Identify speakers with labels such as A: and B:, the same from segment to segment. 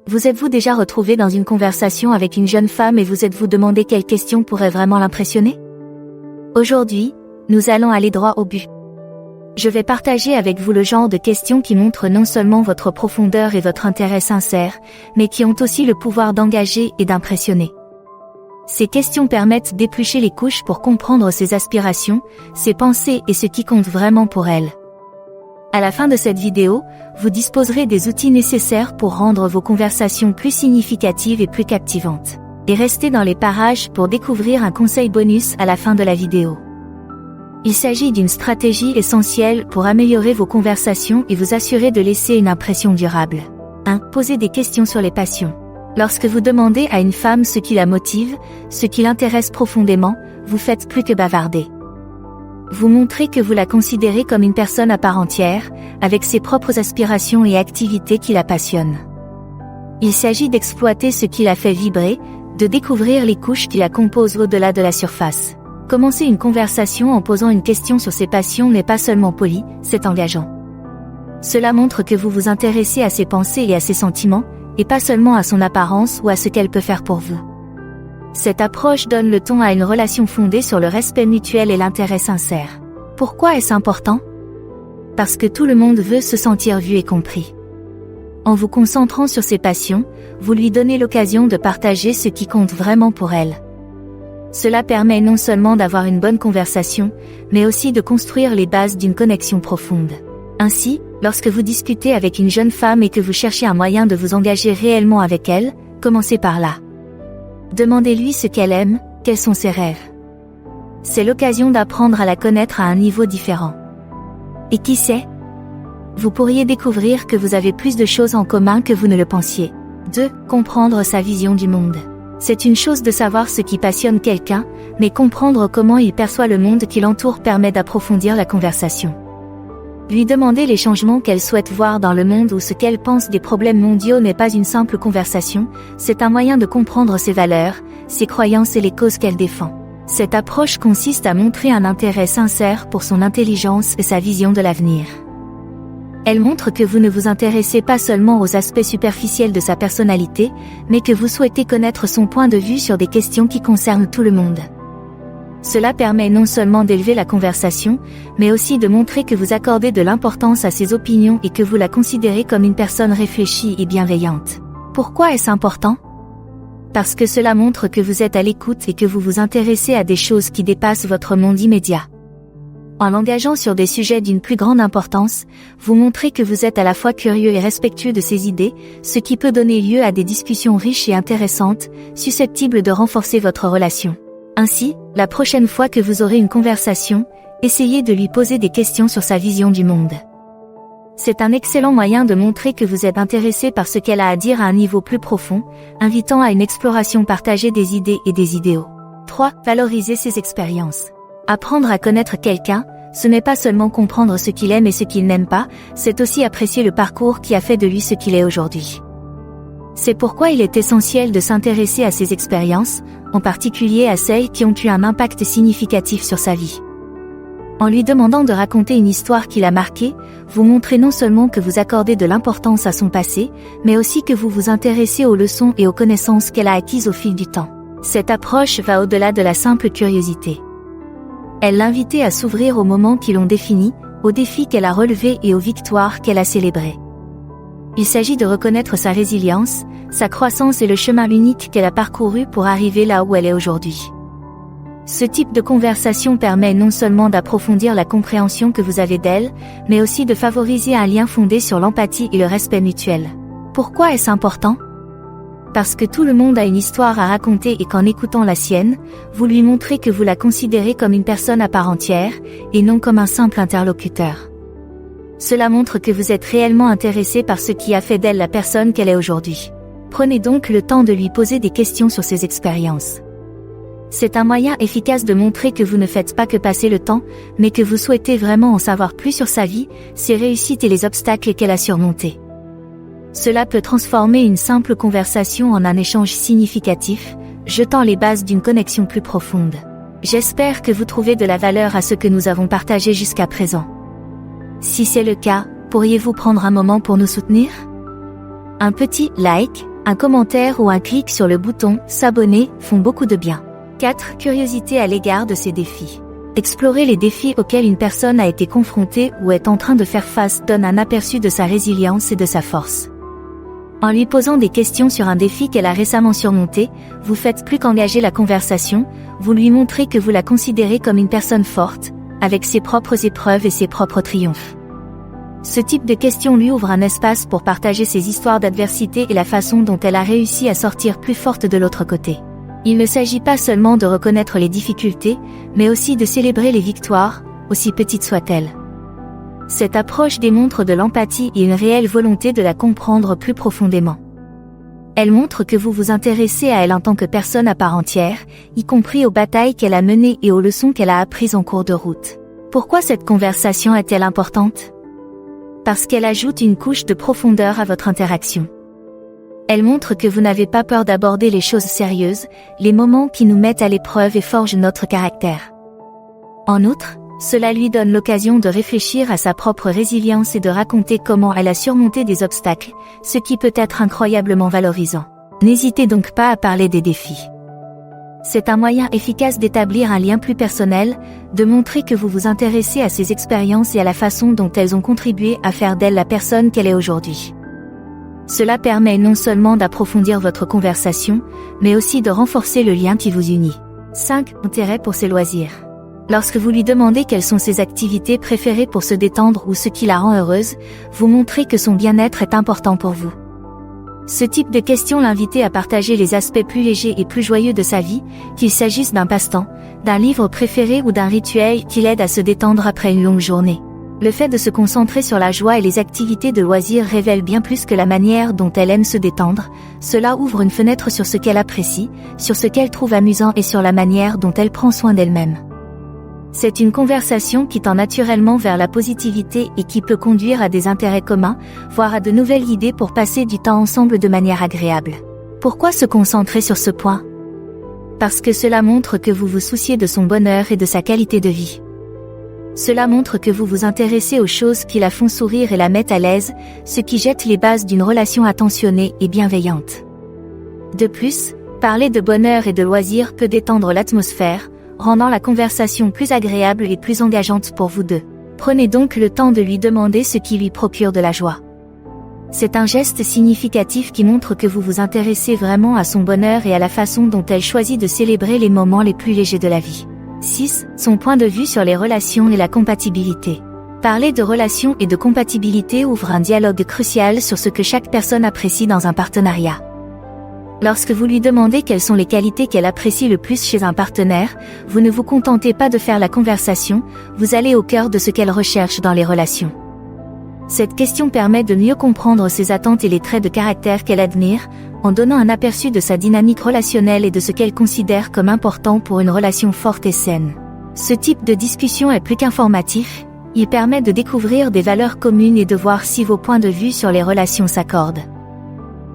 A: Vous êtes-vous déjà retrouvé dans une conversation avec une jeune femme et vous êtes-vous demandé quelle question pourrait vraiment l'impressionner? Aujourd'hui, nous allons aller droit au but. Je vais partager avec vous le genre de questions qui montrent non seulement votre profondeur et votre intérêt sincère, mais qui ont aussi le pouvoir d'engager et d'impressionner. Ces questions permettent d'éplucher les couches pour comprendre ses aspirations, ses pensées et ce qui compte vraiment pour elle. À la fin de cette vidéo, vous disposerez des outils nécessaires pour rendre vos conversations plus significatives et plus captivantes. Et restez dans les parages pour découvrir un conseil bonus à la fin de la vidéo. Il s'agit d'une stratégie essentielle pour améliorer vos conversations et vous assurer de laisser une impression durable. 1. Posez des questions sur les passions. Lorsque vous demandez à une femme ce qui la motive, ce qui l'intéresse profondément, vous faites plus que bavarder. Vous montrez que vous la considérez comme une personne à part entière, avec ses propres aspirations et activités qui la passionnent. Il s'agit d'exploiter ce qui la fait vibrer, de découvrir les couches qui la composent au-delà de la surface. Commencer une conversation en posant une question sur ses passions n'est pas seulement poli, c'est engageant. Cela montre que vous vous intéressez à ses pensées et à ses sentiments, et pas seulement à son apparence ou à ce qu'elle peut faire pour vous. Cette approche donne le ton à une relation fondée sur le respect mutuel et l'intérêt sincère. Pourquoi est-ce important? Parce que tout le monde veut se sentir vu et compris. En vous concentrant sur ses passions, vous lui donnez l'occasion de partager ce qui compte vraiment pour elle. Cela permet non seulement d'avoir une bonne conversation, mais aussi de construire les bases d'une connexion profonde. Ainsi, lorsque vous discutez avec une jeune femme et que vous cherchez un moyen de vous engager réellement avec elle, commencez par là. Demandez-lui ce qu'elle aime, quels sont ses rêves. C'est l'occasion d'apprendre à la connaître à un niveau différent. Et qui sait? Vous pourriez découvrir que vous avez plus de choses en commun que vous ne le pensiez. 2. Comprendre sa vision du monde. C'est une chose de savoir ce qui passionne quelqu'un, mais comprendre comment il perçoit le monde qui l'entoure permet d'approfondir la conversation. Lui demander les changements qu'elle souhaite voir dans le monde ou ce qu'elle pense des problèmes mondiaux n'est pas une simple conversation, c'est un moyen de comprendre ses valeurs, ses croyances et les causes qu'elle défend. Cette approche consiste à montrer un intérêt sincère pour son intelligence et sa vision de l'avenir. Elle montre que vous ne vous intéressez pas seulement aux aspects superficiels de sa personnalité, mais que vous souhaitez connaître son point de vue sur des questions qui concernent tout le monde. Cela permet non seulement d'élever la conversation, mais aussi de montrer que vous accordez de l'importance à ses opinions et que vous la considérez comme une personne réfléchie et bienveillante. Pourquoi est-ce important? Parce que cela montre que vous êtes à l'écoute et que vous vous intéressez à des choses qui dépassent votre monde immédiat. En l'engageant sur des sujets d'une plus grande importance, vous montrez que vous êtes à la fois curieux et respectueux de ses idées, ce qui peut donner lieu à des discussions riches et intéressantes, susceptibles de renforcer votre relation. Ainsi, la prochaine fois que vous aurez une conversation, essayez de lui poser des questions sur sa vision du monde. C'est un excellent moyen de montrer que vous êtes intéressé par ce qu'elle a à dire à un niveau plus profond, invitant à une exploration partagée des idées et des idéaux. 3. Valoriser ses expériences. Apprendre à connaître quelqu'un, ce n'est pas seulement comprendre ce qu'il aime et ce qu'il n'aime pas, c'est aussi apprécier le parcours qui a fait de lui ce qu'il est aujourd'hui. C'est pourquoi il est essentiel de s'intéresser à ses expériences, en particulier à celles qui ont eu un impact significatif sur sa vie. En lui demandant de raconter une histoire qui l'a marqué, vous montrez non seulement que vous accordez de l'importance à son passé, mais aussi que vous vous intéressez aux leçons et aux connaissances qu'elle a acquises au fil du temps. Cette approche va au-delà de la simple curiosité. Elle l'invite à s'ouvrir aux moments qui l'ont définie, aux défis qu'elle a relevés et aux victoires qu'elle a célébrées. Il s'agit de reconnaître sa résilience, sa croissance et le chemin unique qu'elle a parcouru pour arriver là où elle est aujourd'hui. Ce type de conversation permet non seulement d'approfondir la compréhension que vous avez d'elle, mais aussi de favoriser un lien fondé sur l'empathie et le respect mutuel. Pourquoi est-ce important? Parce que tout le monde a une histoire à raconter et qu'en écoutant la sienne, vous lui montrez que vous la considérez comme une personne à part entière, et non comme un simple interlocuteur. Cela montre que vous êtes réellement intéressé par ce qui a fait d'elle la personne qu'elle est aujourd'hui. Prenez donc le temps de lui poser des questions sur ses expériences. C'est un moyen efficace de montrer que vous ne faites pas que passer le temps, mais que vous souhaitez vraiment en savoir plus sur sa vie, ses réussites et les obstacles qu'elle a surmontés. Cela peut transformer une simple conversation en un échange significatif, jetant les bases d'une connexion plus profonde. J'espère que vous trouvez de la valeur à ce que nous avons partagé jusqu'à présent. Si c'est le cas, pourriez-vous prendre un moment pour nous soutenir? Un petit like, Un commentaire ou un clic sur le bouton « S'abonner » font beaucoup de bien. 4. Curiosité à l'égard de ces défis. Explorer les défis auxquels une personne a été confrontée ou est en train de faire face donne un aperçu de sa résilience et de sa force. En lui posant des questions sur un défi qu'elle a récemment surmonté, vous faites plus qu'engager la conversation, vous lui montrez que vous la considérez comme une personne forte, avec ses propres épreuves et ses propres triomphes. Ce type de question lui ouvre un espace pour partager ses histoires d'adversité et la façon dont elle a réussi à sortir plus forte de l'autre côté. Il ne s'agit pas seulement de reconnaître les difficultés, mais aussi de célébrer les victoires, aussi petites soient-elles. Cette approche démontre de l'empathie et une réelle volonté de la comprendre plus profondément. Elle montre que vous vous intéressez à elle en tant que personne à part entière, y compris aux batailles qu'elle a menées et aux leçons qu'elle a apprises en cours de route. Pourquoi cette conversation est-elle importante ? Parce qu'elle ajoute une couche de profondeur à votre interaction. Elle montre que vous n'avez pas peur d'aborder les choses sérieuses, les moments qui nous mettent à l'épreuve et forgent notre caractère. En outre, cela lui donne l'occasion de réfléchir à sa propre résilience et de raconter comment elle a surmonté des obstacles, ce qui peut être incroyablement valorisant. N'hésitez donc pas à parler des défis. C'est un moyen efficace d'établir un lien plus personnel, de montrer que vous vous intéressez à ses expériences et à la façon dont elles ont contribué à faire d'elle la personne qu'elle est aujourd'hui. Cela permet non seulement d'approfondir votre conversation, mais aussi de renforcer le lien qui vous unit. 5. Intérêt pour ses loisirs. Lorsque vous lui demandez quelles sont ses activités préférées pour se détendre ou ce qui la rend heureuse, vous montrez que son bien-être est important pour vous. Ce type de question l'invite à partager les aspects plus légers et plus joyeux de sa vie, qu'il s'agisse d'un passe-temps, d'un livre préféré ou d'un rituel qui l'aide à se détendre après une longue journée. Le fait de se concentrer sur la joie et les activités de loisirs révèle bien plus que la manière dont elle aime se détendre, cela ouvre une fenêtre sur ce qu'elle apprécie, sur ce qu'elle trouve amusant et sur la manière dont elle prend soin d'elle-même. C'est une conversation qui tend naturellement vers la positivité et qui peut conduire à des intérêts communs, voire à de nouvelles idées pour passer du temps ensemble de manière agréable. Pourquoi se concentrer sur ce point ? Parce que cela montre que vous vous souciez de son bonheur et de sa qualité de vie. Cela montre que vous vous intéressez aux choses qui la font sourire et la mettent à l'aise, ce qui jette les bases d'une relation attentionnée et bienveillante. De plus, parler de bonheur et de loisirs peut détendre l'atmosphère, rendant la conversation plus agréable et plus engageante pour vous deux. Prenez donc le temps de lui demander ce qui lui procure de la joie. C'est un geste significatif qui montre que vous vous intéressez vraiment à son bonheur et à la façon dont elle choisit de célébrer les moments les plus légers de la vie. 6. Son point de vue sur les relations et la compatibilité. Parler de relations et de compatibilité ouvre un dialogue crucial sur ce que chaque personne apprécie dans un partenariat. Lorsque vous lui demandez quelles sont les qualités qu'elle apprécie le plus chez un partenaire, vous ne vous contentez pas de faire la conversation, vous allez au cœur de ce qu'elle recherche dans les relations. Cette question permet de mieux comprendre ses attentes et les traits de caractère qu'elle admire, en donnant un aperçu de sa dynamique relationnelle et de ce qu'elle considère comme important pour une relation forte et saine. Ce type de discussion est plus qu'informatif, il permet de découvrir des valeurs communes et de voir si vos points de vue sur les relations s'accordent.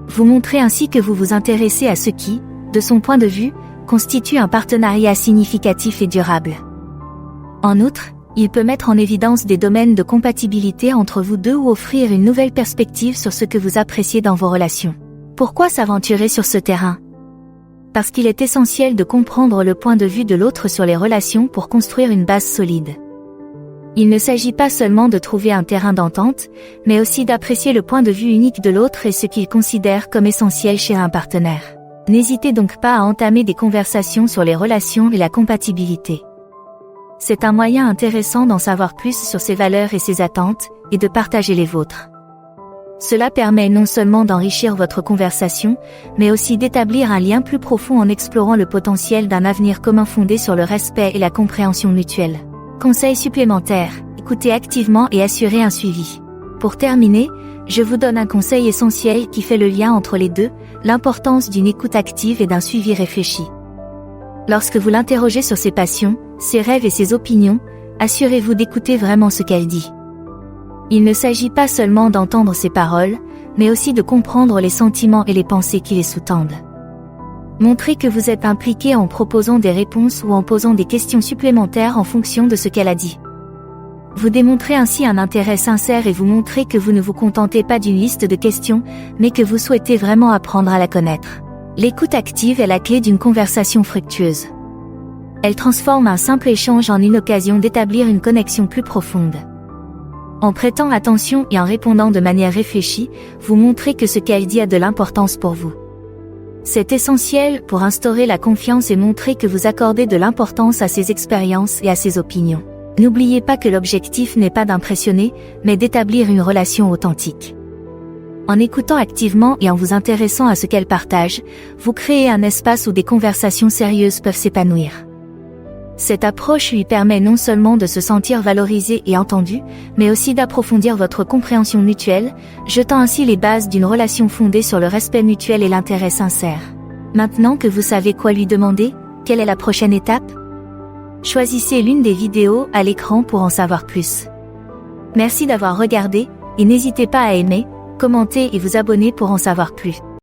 A: Vous montrez ainsi que vous vous intéressez à ce qui, de son point de vue, constitue un partenariat significatif et durable. En outre, il peut mettre en évidence des domaines de compatibilité entre vous deux ou offrir une nouvelle perspective sur ce que vous appréciez dans vos relations. Pourquoi s'aventurer sur ce terrain ? Parce qu'il est essentiel de comprendre le point de vue de l'autre sur les relations pour construire une base solide. Il ne s'agit pas seulement de trouver un terrain d'entente, mais aussi d'apprécier le point de vue unique de l'autre et ce qu'il considère comme essentiel chez un partenaire. N'hésitez donc pas à entamer des conversations sur les relations et la compatibilité. C'est un moyen intéressant d'en savoir plus sur ses valeurs et ses attentes, et de partager les vôtres. Cela permet non seulement d'enrichir votre conversation, mais aussi d'établir un lien plus profond en explorant le potentiel d'un avenir commun fondé sur le respect et la compréhension mutuelle. Conseils supplémentaires, écoutez activement et assurez un suivi. Pour terminer, je vous donne un conseil essentiel qui fait le lien entre les deux, l'importance d'une écoute active et d'un suivi réfléchi. Lorsque vous l'interrogez sur ses passions, ses rêves et ses opinions, assurez-vous d'écouter vraiment ce qu'elle dit. Il ne s'agit pas seulement d'entendre ses paroles, mais aussi de comprendre les sentiments et les pensées qui les sous-tendent. Montrez que vous êtes impliqué en proposant des réponses ou en posant des questions supplémentaires en fonction de ce qu'elle a dit. Vous démontrez ainsi un intérêt sincère et vous montrez que vous ne vous contentez pas d'une liste de questions, mais que vous souhaitez vraiment apprendre à la connaître. L'écoute active est la clé d'une conversation fructueuse. Elle transforme un simple échange en une occasion d'établir une connexion plus profonde. En prêtant attention et en répondant de manière réfléchie, vous montrez que ce qu'elle dit a de l'importance pour vous. C'est essentiel pour instaurer la confiance et montrer que vous accordez de l'importance à ses expériences et à ses opinions. N'oubliez pas que l'objectif n'est pas d'impressionner, mais d'établir une relation authentique. En écoutant activement et en vous intéressant à ce qu'elle partage, vous créez un espace où des conversations sérieuses peuvent s'épanouir. Cette approche lui permet non seulement de se sentir valorisé et entendu, mais aussi d'approfondir votre compréhension mutuelle, jetant ainsi les bases d'une relation fondée sur le respect mutuel et l'intérêt sincère. Maintenant que vous savez quoi lui demander, quelle est la prochaine étape? Choisissez l'une des vidéos à l'écran pour en savoir plus. Merci d'avoir regardé, et n'hésitez pas à aimer, commenter et vous abonner pour en savoir plus.